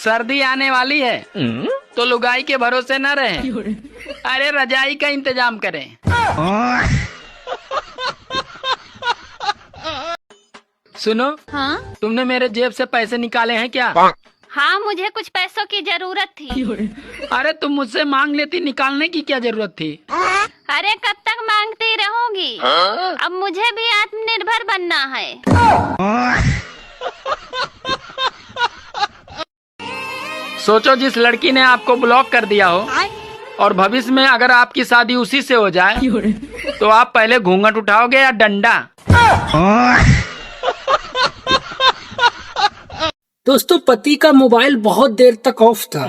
सर्दी आने वाली है तो लुगाई के भरोसे न रहें। अरे रजाई का इंतजाम करें। सुनो, हाँ तुमने मेरे जेब से पैसे निकाले हैं क्या? हाँ, मुझे कुछ पैसों की जरूरत थी। अरे तुम मुझसे मांग लेती, निकालने की क्या जरूरत थी? अरे कब तक मांगती रहोगी? अब मुझे भी आत्मनिर्भर बनना है। सोचो, जिस लड़की ने आपको ब्लॉक कर दिया हो और भविष्य में अगर आपकी शादी उसी से हो जाए तो आप पहले घूंघट उठाओगे या डंडा? दोस्तों, पति का मोबाइल बहुत देर तक ऑफ था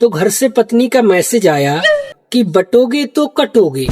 तो घर से पत्नी का मैसेज आया कि बटोगे तो कटोगे।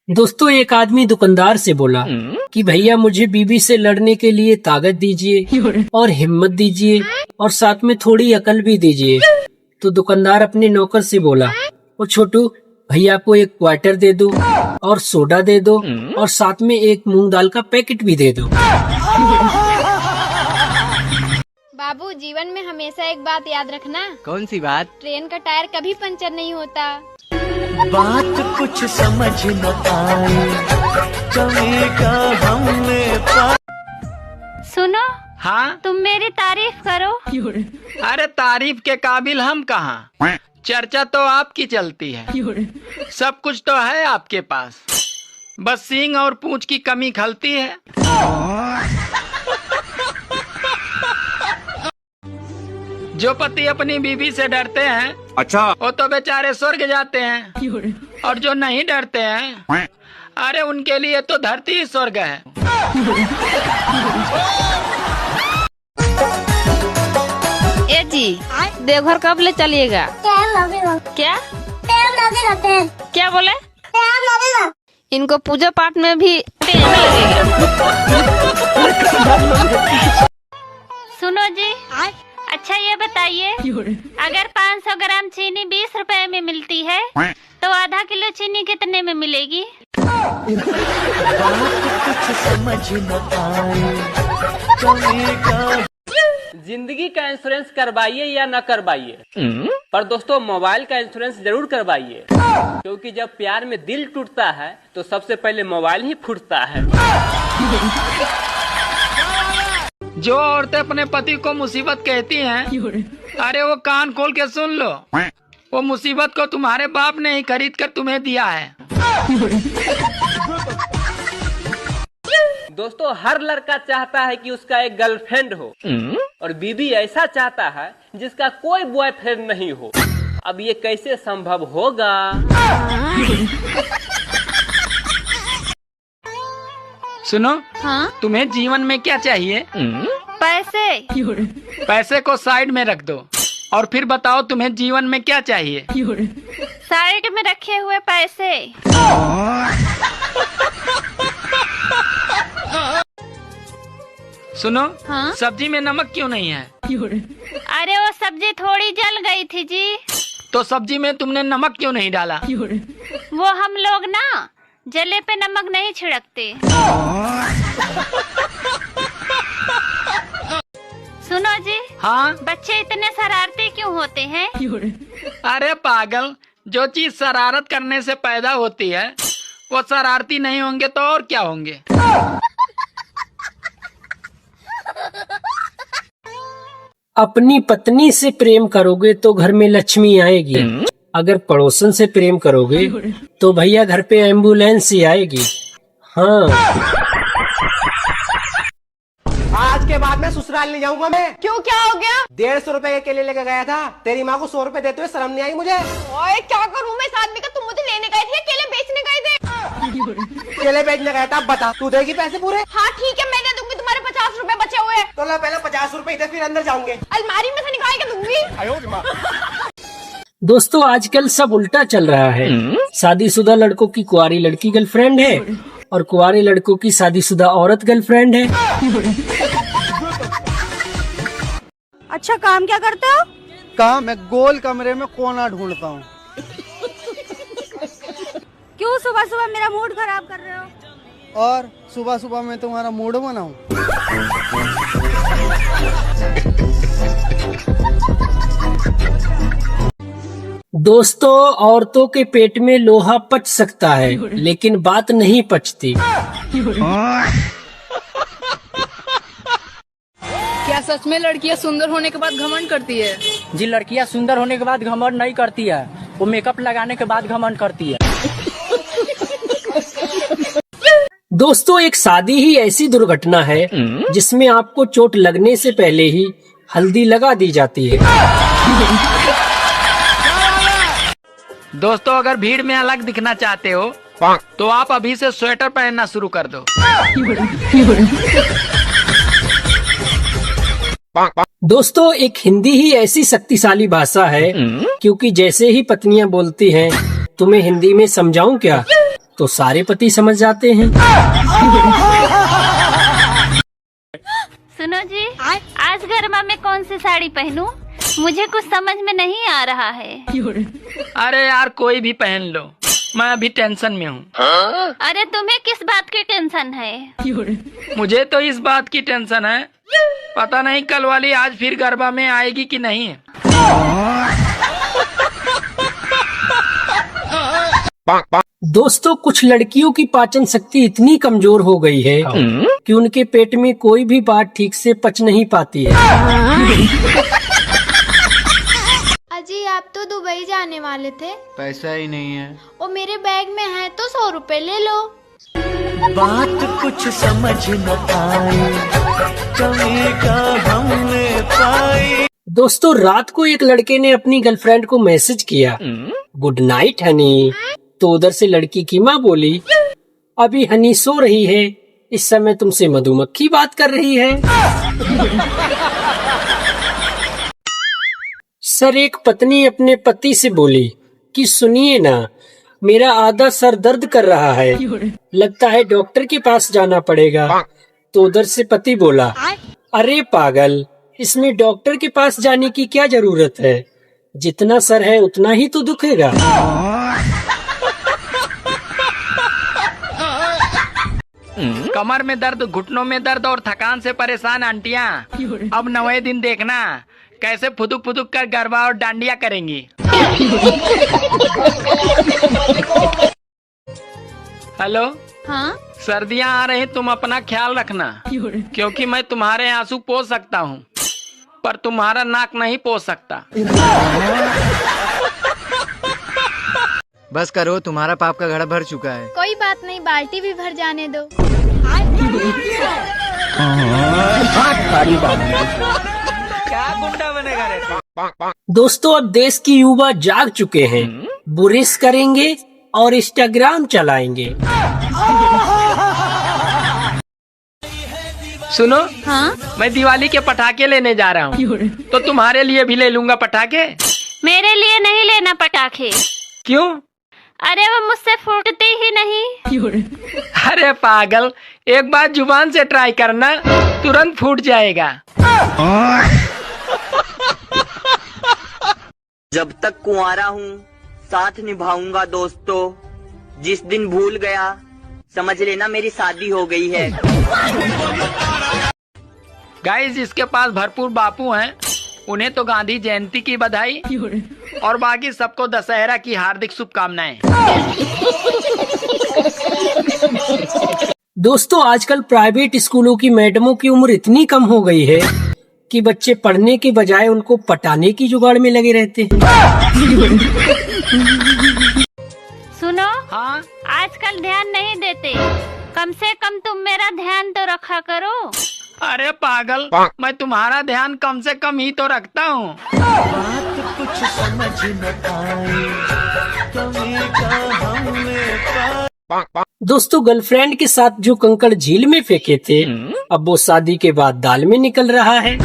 दोस्तों, एक आदमी दुकानदार से बोला कि भैया मुझे बीवी से लड़ने के लिए ताकत दीजिए और हिम्मत दीजिए और साथ में थोड़ी अकल भी दीजिए। तो दुकानदार अपने नौकर से बोला, ओ छोटू, भैया को एक क्वार्टर दे दो और सोडा दे दो और साथ में एक मूंग दाल का पैकेट भी दे दो। बाबू, जीवन में हमेशा एक बात याद रखना। कौन सी बात? ट्रेन का टायर कभी पंचर नहीं होता। बात कुछ समझ न आए, कमी का हमने सुनो, हाँ, तुम मेरी तारीफ करो। अरे तारीफ के काबिल हम कहाँ, चर्चा तो आपकी चलती है। सब कुछ तो है आपके पास, बस सींग और पूंछ की कमी खलती है। जो पति अपनी बीवी से डरते हैं, अच्छा, वो तो बेचारे स्वर्ग जाते हैं, और जो नहीं डरते हैं, अरे उनके लिए तो धरती ही स्वर्ग है। ए जी, देवघर कब ले चलिएगा? क्या क्या बोले? इनको पूजा पाठ में भी टाइम लगेगा। सुनो जी, अच्छा ये बताइए, अगर 500 ग्राम चीनी 20 रुपए में मिलती है तो आधा किलो चीनी कितने में मिलेगी? कुछ समझ न आए, कमी का जिंदगी का इंश्योरेंस करवाइए या न करवाइए, पर दोस्तों मोबाइल का इंश्योरेंस जरूर करवाइए, क्योंकि जब प्यार में दिल टूटता है तो सबसे पहले मोबाइल ही फूटता है। जो औरतें अपने पति को मुसीबत कहती हैं, अरे वो कान खोल के सुन लो, वो मुसीबत को तुम्हारे बाप ने ही खरीद कर तुम्हें दिया है। दोस्तों, हर लड़का चाहता है कि उसका एक गर्लफ्रेंड हो, और बीबी ऐसा चाहता है जिसका कोई बॉयफ्रेंड नहीं हो। अब ये कैसे संभव होगा? सुनो, हाँ, तुम्हें जीवन में क्या चाहिए? पैसे। पैसे को साइड में रख दो और फिर बताओ तुम्हें जीवन में क्या चाहिए? साइड में रखे हुए पैसे। सुनो, हाँ? सब्जी में नमक क्यों नहीं है? अरे वो सब्जी थोड़ी जल गई थी जी। तो सब्जी में तुमने नमक क्यों नहीं डाला? वो हम लोग ना जले पे नमक नहीं छिड़कते। सुनो जी, हाँ, बच्चे इतने शरारती क्यों होते हैं? अरे पागल, जो चीज शरारत करने से पैदा होती है वो शरारती नहीं होंगे तो और क्या होंगे? अपनी पत्नी से प्रेम करोगे तो घर में लक्ष्मी आएगी, अगर पड़ोसन से प्रेम करोगे तो भैया घर पे एम्बुलेंस ही आएगी। हाँ, आज के बाद मैं ससुराल नहीं जाऊंगा मैं। क्यों, क्या हो गया? 150 रुपए के केले लेकर गया था, तेरी माँ को 100 रुपए देते हुए शर्म नहीं आई मुझे। ओए, क्या करूं मैं इस आदमी का? तुम मुझे लेने गए थे, केले बेचने गए थे? केले बेचने गया था, बता तू देगी पैसे पूरे? हाँ ठीक है, मैं दे दूंगी, तुम्हारे 50 रुपए बचे हुए हैं। तो ला पहले 50 रुपए इधर, फिर अंदर जाऊंगे। अलमारी में से निकाल के दूंगी। दोस्तों, आजकल सब उल्टा चल रहा है। शादीशुदा लड़कों की कुंवारी लड़की गर्लफ्रेंड है और कुंवारे लड़कों की शादीशुदा औरत गर्लफ्रेंड है। अच्छा, काम क्या करते हो? काम? मैं गोल कमरे में कोना ढूंढता हूँ। क्यों सुबह सुबह मेरा मूड खराब कर रहे हो? और सुबह सुबह मैं तुम्हारा मूड बनाऊं? दोस्तों, औरतों के पेट में लोहा पच सकता है लेकिन बात नहीं पचती। क्या सच में लड़कियां सुंदर होने के बाद घमंड करती है? जी, लड़कियां सुंदर होने के बाद घमंड नहीं करती है, वो मेकअप लगाने के बाद घमंड करती है। दोस्तों, एक शादी ही ऐसी दुर्घटना है जिसमें आपको चोट लगने से पहले ही हल्दी लगा दी जाती है। दोस्तों, अगर भीड़ में अलग दिखना चाहते हो तो आप अभी से स्वेटर पहनना शुरू कर दो। दोस्तों, एक हिंदी ही ऐसी शक्तिशाली भाषा है क्योंकि जैसे ही पत्नियां बोलती हैं, तुम्हें हिंदी में समझाऊं क्या, तो सारे पति समझ जाते हैं। सुनो जी, आज गरमा में कौन सी साड़ी पहनूं? मुझे कुछ समझ में नहीं आ रहा है। अरे यार, कोई भी पहन लो, मैं अभी टेंशन में हूँ। अरे तुम्हें किस बात की टेंशन है? मुझे तो इस बात की टेंशन है, पता नहीं कल वाली आज फिर गरबा में आएगी कि नहीं। दोस्तों, कुछ लड़कियों की पाचन शक्ति इतनी कमजोर हो गई है कि उनके पेट में कोई भी बात ठीक से पच नहीं पाती है। अजी, आप तो दुबई जाने वाले थे। पैसा ही नहीं है। और मेरे बैग में है तो 100 रुपए ले लो। बात कुछ समझ न आई, कमी का हमने पाई। दोस्तों, रात को एक लड़के ने अपनी गर्लफ्रेंड को मैसेज किया, गुड नाइट हनी। तो उधर से लड़की की माँ बोली, अभी हनी सो रही है, इस समय तुमसे मधुमक्खी बात कर रही है। सर, एक पत्नी अपने पति से बोली कि सुनिए ना, मेरा आधा सर दर्द कर रहा है, लगता है डॉक्टर के पास जाना पड़ेगा। तो उधर से पति बोला, अरे पागल, इसमें डॉक्टर के पास जाने की क्या जरूरत है, जितना सर है उतना ही तो दुखेगा। कमर में दर्द, घुटनों में दर्द और थकान से परेशान आंटियाँ, अब 9वें दिन देखना कैसे फुदुक फुदुक कर गरबा और डांडिया करेंगी। हेलो, हाँ, सर्दियाँ आ रही, तुम अपना ख्याल रखना, क्योंकि मैं तुम्हारे आंसू पोंछ सकता हूँ पर तुम्हारा नाक नहीं पोंछ सकता। बस करो, तुम्हारा पाप का घड़ा भर चुका है। कोई बात नहीं, बाल्टी भी भर जाने दो। क्या गुंडा बनेगा रे? दोस्तों, अब देश की युवा जाग चुके हैं, बुरिश करेंगे और इंस्टाग्राम चलाएंगे। सुनो, हाँ, मैं दिवाली के पटाखे लेने जा रहा हूँ, तो तुम्हारे लिए भी ले लूंगा पटाखे। मेरे लिए नहीं लेना पटाखे। क्यों? अरे वो मुझसे फूटते ही नहीं। अरे पागल, एक बार जुबान से ट्राई करना, तुरंत फूट जाएगा। जब तक कुंवारा हूँ साथ निभाऊंगा दोस्तों, जिस दिन भूल गया समझ लेना मेरी शादी हो गई है। गाइस, जिसके पास भरपूर बापू हैं, उन्हें तो गांधी जयंती की बधाई और बाकी सबको दशहरा की हार्दिक शुभकामनाएं। दोस्तों, आजकल प्राइवेट स्कूलों की मैडमों की उम्र इतनी कम हो गई है कि बच्चे पढ़ने के बजाय उनको पटाने की जुगाड़ में लगे रहते हैं। सुनो, हाँ, आजकल ध्यान नहीं देते, कम से कम तुम मेरा ध्यान तो रखा करो। अरे पागल, मैं तुम्हारा ध्यान कम से कम ही तो रखता हूँ। बात कुछ समझ न आई, कमी का हमने पाई। दोस्तों, गर्लफ्रेंड के साथ जो कंकड़ झील में फेंके थे, अब वो शादी के बाद दाल में निकल रहा है।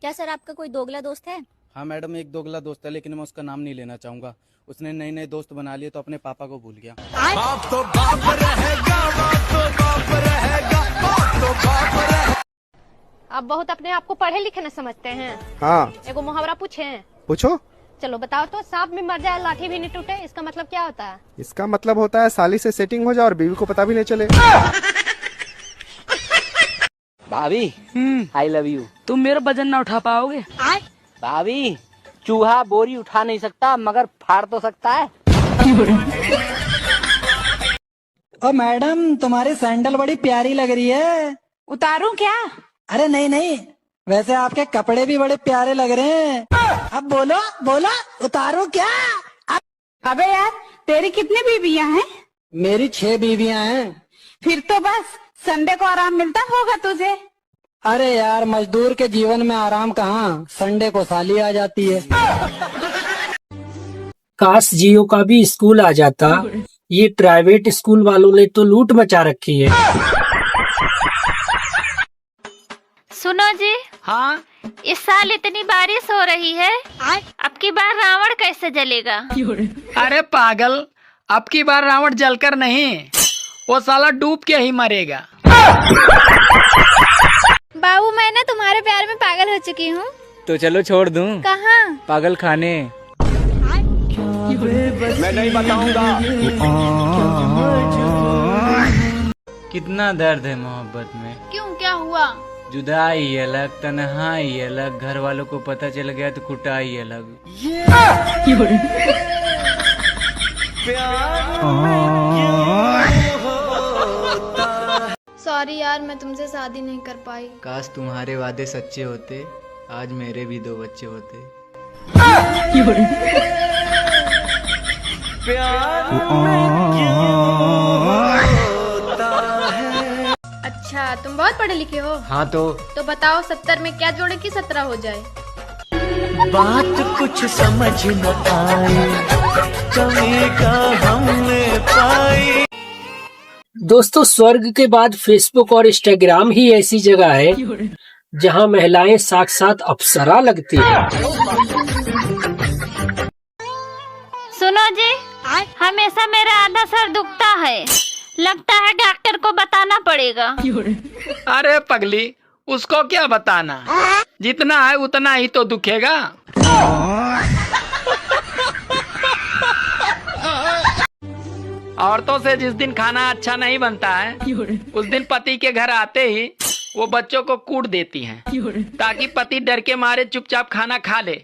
क्या सर, आपका कोई दोगला दोस्त है? हाँ मैडम, एक दोगला दोस्त है, लेकिन मैं उसका नाम नहीं लेना चाहूंगा। उसने नए नए दोस्त बना लिए तो अपने पापा को भूल गया। बाप तो बाप रहेगा, बाप तो बाप रहेगा, बाप तो बाप रहेगा। आप बहुत अपने आप को पढ़े लिखे न समझते हैं। हाँ, एगो मुहावरा पूछे? पूछो। चलो बताओ तो, सांप भी मर जाए लाठी भी नहीं टूटे, इसका मतलब क्या होता है? इसका मतलब होता है साली से सेटिंग हो जाए और बीवी को पता भी नहीं चले। भाभी, आई लव यू। तुम मेरा वजन ना उठा पाओगे? भाभी चूहा बोरी उठा नहीं सकता मगर फाड़ तो सकता है। ओ मैडम, तुम्हारी सैंडल बड़ी प्यारी लग रही है। उतारूं क्या? अरे नहीं नहीं, वैसे आपके कपड़े भी बड़े प्यारे लग रहे हैं। अब बोलो बोलो, उतारो क्या? अबे यार, तेरी कितनी बीवियां हैं? मेरी 6 बीवियां हैं। फिर तो बस संडे को आराम मिलता होगा तुझे। अरे यार, मजदूर के जीवन में आराम कहाँ, संडे को साली आ जाती है। काश जियो का भी स्कूल आ जाता। ये प्राइवेट स्कूल वालों ने तो लूट मचा रखी है। सुनो जी। हाँ। इस साल इतनी बारिश हो रही है, अब की बार रावण कैसे जलेगा? अरे पागल, अब की बार रावण जलकर नहीं, वो साला डूब के ही मरेगा। बाबू, मैं ना तुम्हारे प्यार में पागल हो चुकी हूँ। तो चलो छोड़ दूं। कहाँ? पागल खाने। मैं नहीं बताऊंगा। कितना दर्द है मोहब्बत में। क्यों, क्या हुआ? जुदाई अलग, तन्हाई अलग, घर वालों को पता चल गया तो कुटाई अलग। सॉरी यार, मैं तुमसे शादी नहीं कर पाई। काश तुम्हारे वादे सच्चे होते, आज मेरे भी 2 बच्चे होते। अच्छा, तुम बहुत पढ़े लिखे हो। हाँ तो बताओ 70 में क्या जोड़े कि 17 हो जाए? बात कुछ समझ न आए, कमी का हमने पाई। दोस्तों, स्वर्ग के बाद फेसबुक और इंस्टाग्राम ही ऐसी जगह है जहां महिलाएं साक्षात अप्सरा लगती है। सुनो जी, हमेशा मेरा आधा सर दुखता है, लगता है डॉक्टर को बताना पड़ेगा। अरे पगली, उसको क्या बताना, जितना है उतना ही तो दुखेगा। औरतों से जिस दिन खाना अच्छा नहीं बनता है, उस दिन पति के घर आते ही वो बच्चों को कूट देती हैं, ताकि पति डर के मारे चुपचाप खाना खा ले।